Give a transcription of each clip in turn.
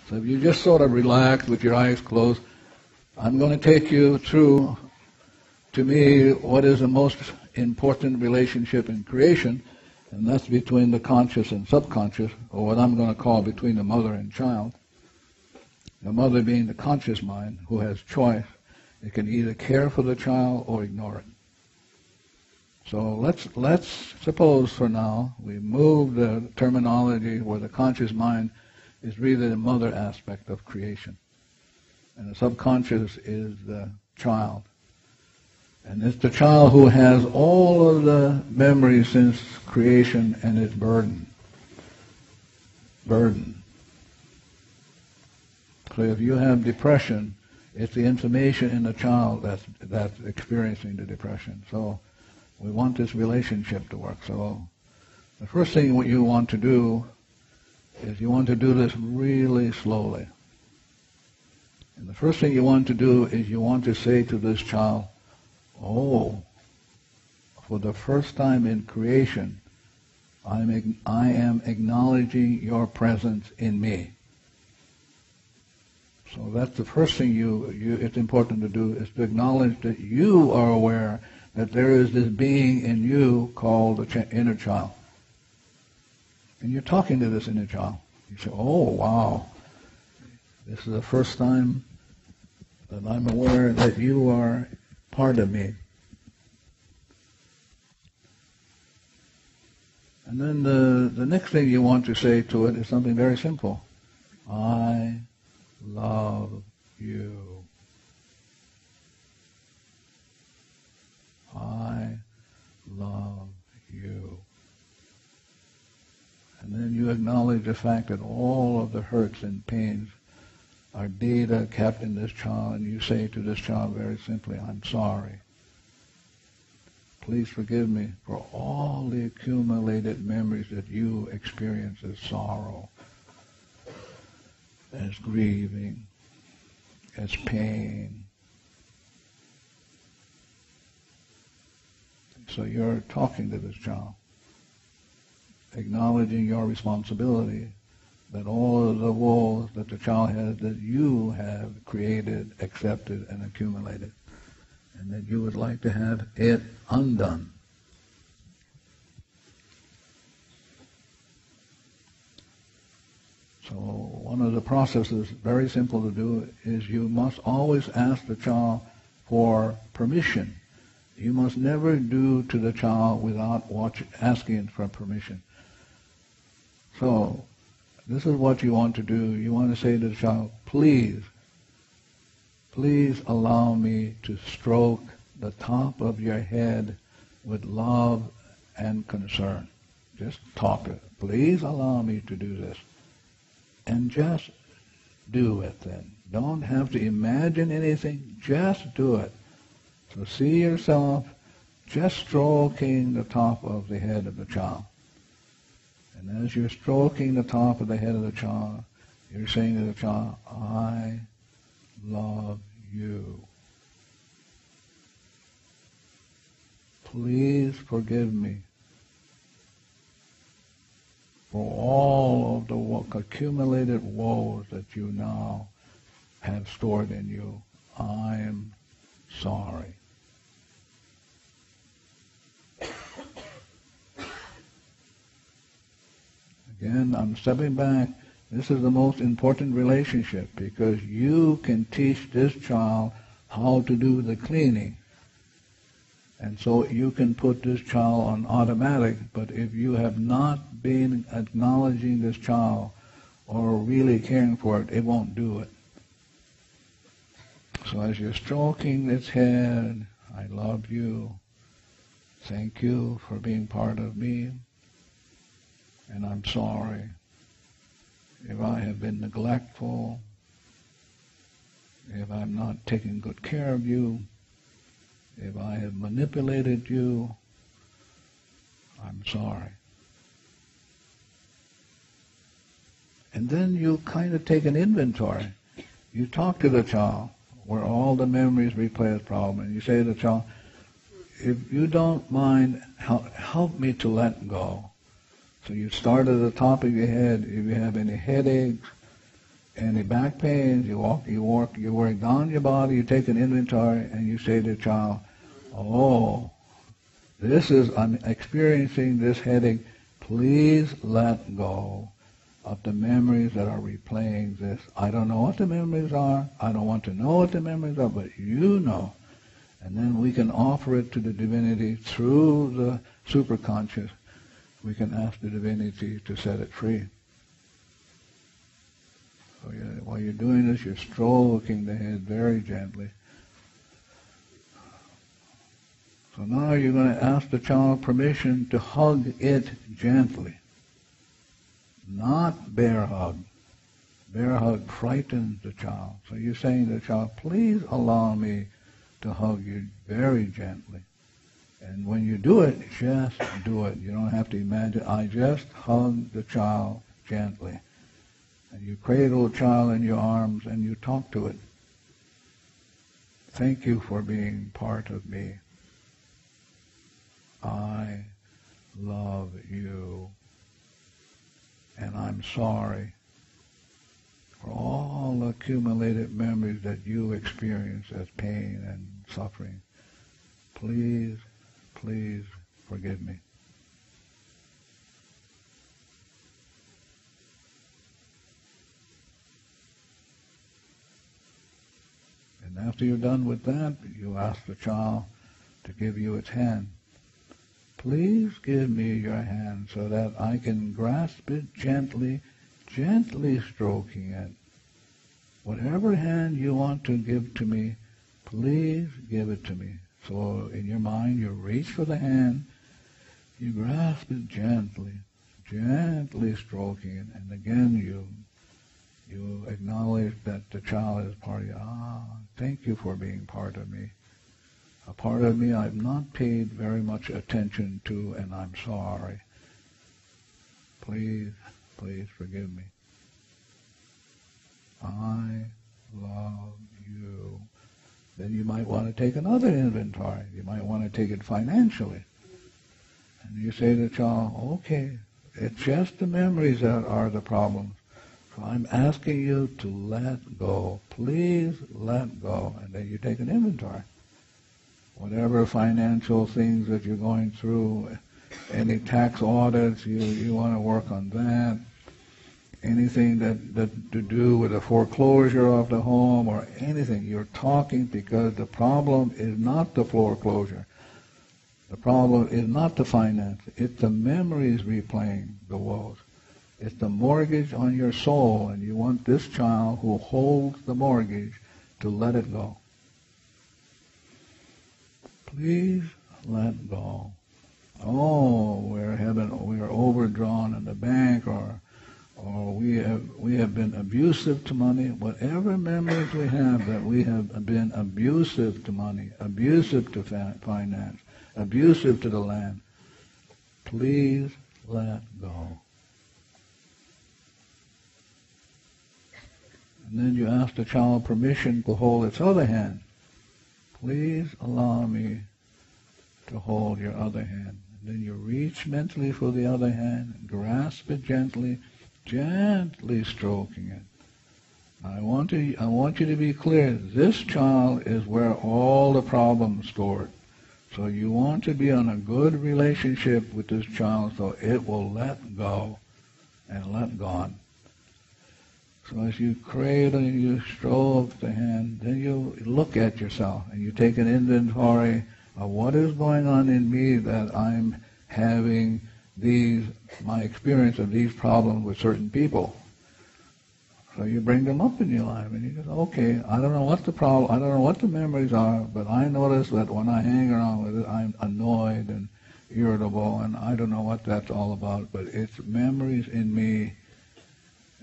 So if you just sort of relax with your eyes closed, I'm going to take you through, to me, what is the most important relationship in creation, and that's between the conscious and subconscious, or what I'm going to call between the mother and child. The mother being the conscious mind, who has choice. It can either care for the child or ignore it. So let's suppose for now we move the terminology where the conscious mind is really the mother aspect of creation, and the subconscious is the child. And it's the child who has all of the memories since creation and its burden. So if you have depression, it's the information in the child that's experiencing the depression. So we want this relationship to work. So the first thing what you want to do is you want to do this really slowly. And the first thing you want to do is you want to say to this child, oh, for the first time in creation, I am acknowledging your presence in me. So that's the first thing it's important to do, is to acknowledge that you are aware that there is this being in you called the inner child. And you're talking to this inner child. You say, oh, wow, this is the first time that I'm aware that you are part of me. And then the next thing you want to say to it is something very simple. I love you. I love you. And then you acknowledge the fact that all of the hurts and pains are data kept in this child, and you say to this child very simply, I'm sorry. Please forgive me for all the accumulated memories that you experience as sorrow, as grieving, as pain. So you're talking to this child, acknowledging your responsibility, that all of the woes that the child has, that you have created, accepted, and accumulated, and that you would like to have it undone. So one of the processes, very simple to do, is you must always ask the child for permission. You must never do to the child without asking for permission. So this is what you want to do. You want to say to the child, please allow me to stroke the top of your head with love and concern. Just talk to it. Please allow me to do this. And just do it then. Don't have to imagine anything. Just do it. So see yourself just stroking the top of the head of the child. And as you're stroking the top of the head of the child, you're saying to the child, I love you. Please forgive me for all of the accumulated woes that you now have stored in you. I am sorry. Again, I'm stepping back. This is the most important relationship, because you can teach this child how to do the cleaning. And so you can put this child on automatic, but if you have not been acknowledging this child or really caring for it, it won't do it. So as you're stroking its head, I love you. Thank you for being part of me. And I'm sorry if I have been neglectful, if I'm not taking good care of you, if I have manipulated you, I'm sorry. And then you kind of take an inventory. You talk to the child where all the memories replay the problem, and you say to the child, if you don't mind, help me to let go. So you start at the top of your head. If you have any headaches, any back pains, you work down your body, you take an inventory, and you say to the child, oh, I'm experiencing this headache. Please let go of the memories that are replaying this. I don't know what the memories are. I don't want to know what the memories are, but you know. And then we can offer it to the divinity through the superconscious. We can ask the divinity to set it free. So while you're doing this, you're stroking the head very gently. So now you're going to ask the child permission to hug it gently. Not bear hug. Bear hug frightens the child. So you're saying to the child, please allow me to hug you very gently. And when you do it, just do it. You don't have to imagine. I just hug the child gently. And you cradle the child in your arms and you talk to it. Thank you for being part of me. I love you. And I'm sorry for all the accumulated memories that you experience as pain and suffering. Please, please forgive me. And after you're done with that, you ask the child to give you its hand. Please give me your hand so that I can grasp it gently, gently stroking it. Whatever hand you want to give to me, please give it to me. So in your mind, you reach for the hand, you grasp it gently, gently stroking it, and again you acknowledge that the child is part of you. Thank you for being part of me. A part of me I've not paid very much attention to, and I'm sorry. Please, please forgive me. I love you. Then you might want to take another inventory. You might want to take it financially. And you say to the child, okay, it's just the memories that are the problems. So I'm asking you to let go. Please let go. And then you take an inventory. Whatever financial things that you're going through, any tax audits, you want to work on that. Anything that to do with a foreclosure of the home or anything, you're talking because the problem is not the foreclosure. The problem is not the finance. It's the memories replaying the woes. It's the mortgage on your soul, and you want this child who holds the mortgage to let it go. Please let go. Oh, we're overdrawn in the bank, or we have been abusive to money. Whatever memories we have that we have been abusive to money, abusive to finance, abusive to the land, please let go. And then you ask the child permission to hold its other hand. Please allow me to hold your other hand. And then you reach mentally for the other hand, grasp it gently, gently stroking it. I want you to be clear. This child is where all the problems are stored. So you want to be on a good relationship with this child so it will let go and let God. So as you cradle and you stroke the hand, then you look at yourself and you take an inventory of what is going on in me that I'm having my experience of these problems with certain people. So you bring them up in your life and you go, okay, I don't know what the problem, I don't know what the memories are, but I notice that when I hang around with it, I'm annoyed and irritable, and I don't know what that's all about, but it's memories in me.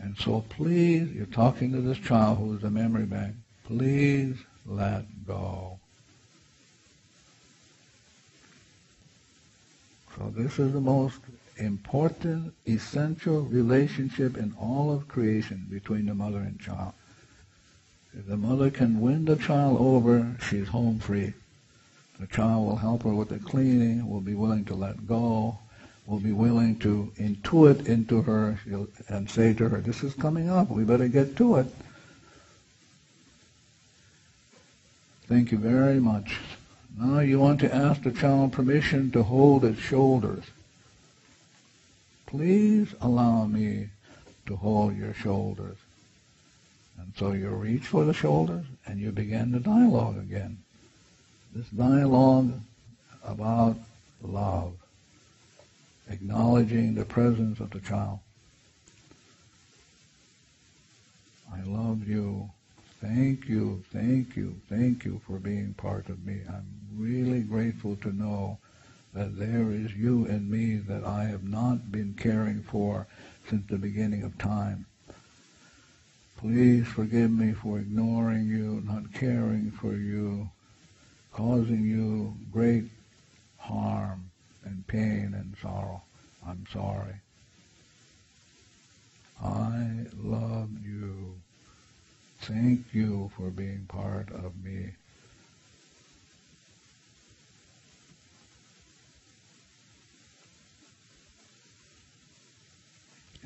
And so please, you're talking to this child who is a memory bank, please let go. So this is the most important, essential relationship in all of creation between the mother and child. If the mother can win the child over, she's home free. The child will help her with the cleaning, will be willing to let go, will be willing to intuit into her and say to her, this is coming up, we better get to it. Thank you very much. Now you want to ask the child permission to hold its shoulders. Please allow me to hold your shoulders. And so you reach for the shoulders and you begin the dialogue again. This dialogue about love, acknowledging the presence of the child. I love you. Thank you, thank you, thank you for being part of me. I'm really grateful to know that there is you in me that I have not been caring for since the beginning of time. Please forgive me for ignoring you, not caring for you, causing you great harm and pain and sorrow. I'm sorry. I love you. Thank you for being part of me.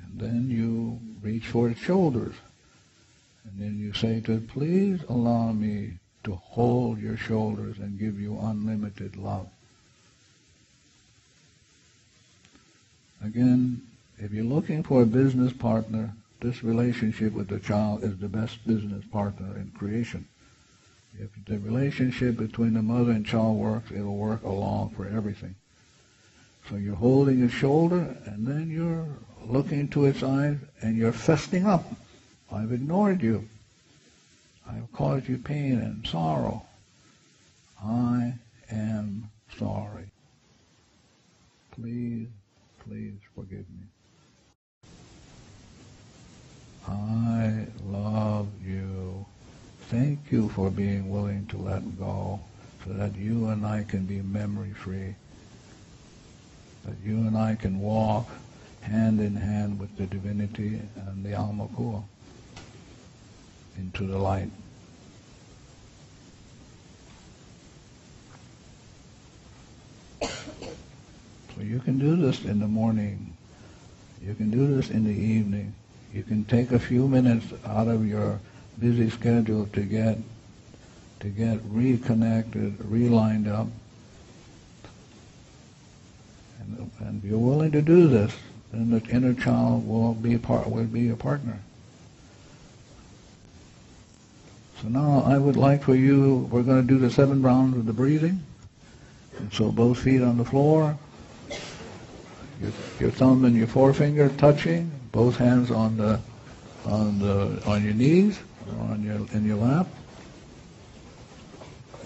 And then you reach for its shoulders. And then you say to it, please allow me to hold your shoulders and give you unlimited love. Again, if you're looking for a business partner, this relationship with the child is the best business partner in creation. If the relationship between the mother and child works, it'll work along for everything. So you're holding its shoulder, and then you're looking into its eyes, and you're festing up. I've ignored you. I've caused you pain and sorrow. I am sorry. Please, please forgive me. I love you. Thank you for being willing to let go so that you and I can be memory-free, that you and I can walk hand in hand with the divinity and the Alma Kua into the light. So you can do this in the morning. You can do this in the evening. You can take a few minutes out of your busy schedule to get reconnected, relined up. And if you're willing to do this, then the inner child will be a partner. So now I would like for you, we're going to do the 7 rounds of the breathing. And so both feet on the floor, your thumb and your forefinger touching, both hands on your knees, or in your lap,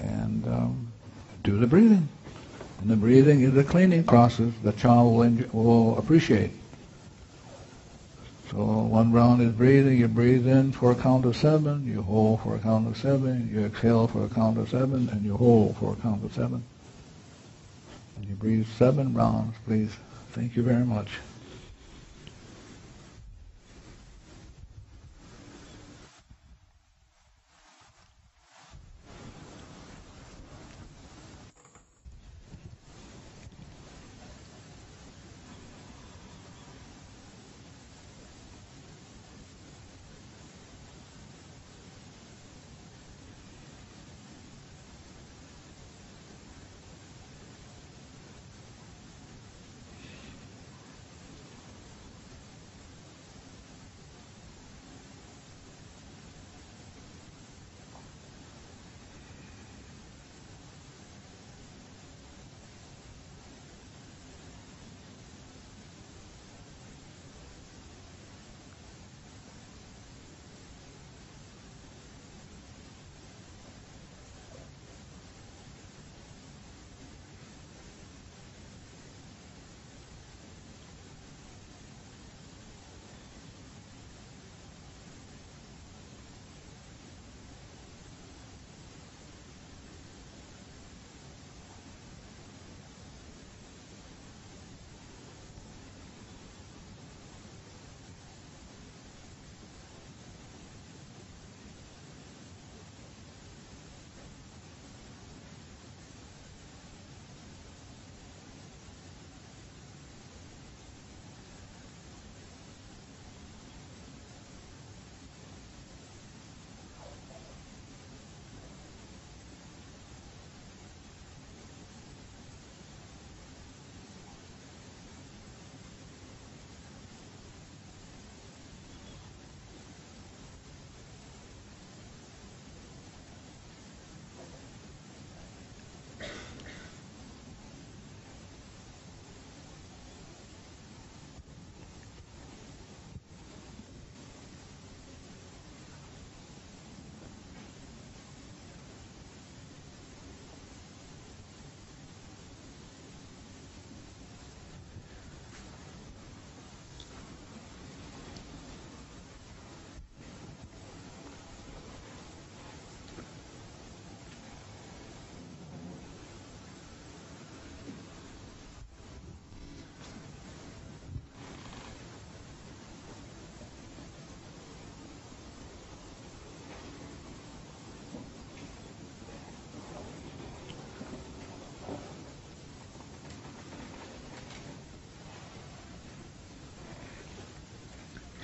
and do the breathing. And the breathing is a cleaning process the child will appreciate. So 1 round is breathing. You breathe in for a count of 7, you hold for a count of 7, you exhale for a count of 7, and you hold for a count of 7. And you breathe 7 rounds, please. Thank you very much.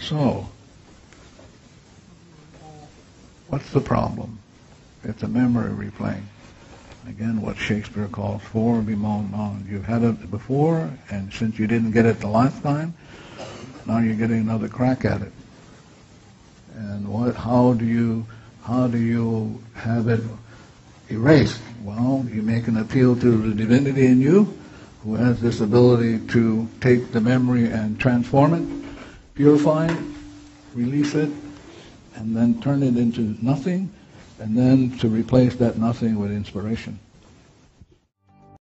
So, what's the problem? It's a memory replaying. Again, what Shakespeare calls for bemoan moan. You've had it before, and since you didn't get it the last time, now you're getting another crack at it. And how do you have it erased? Well, you make an appeal to the divinity in you, who has this ability to take the memory and transform it, purify it, release it, and then turn it into nothing, and then to replace that nothing with inspiration.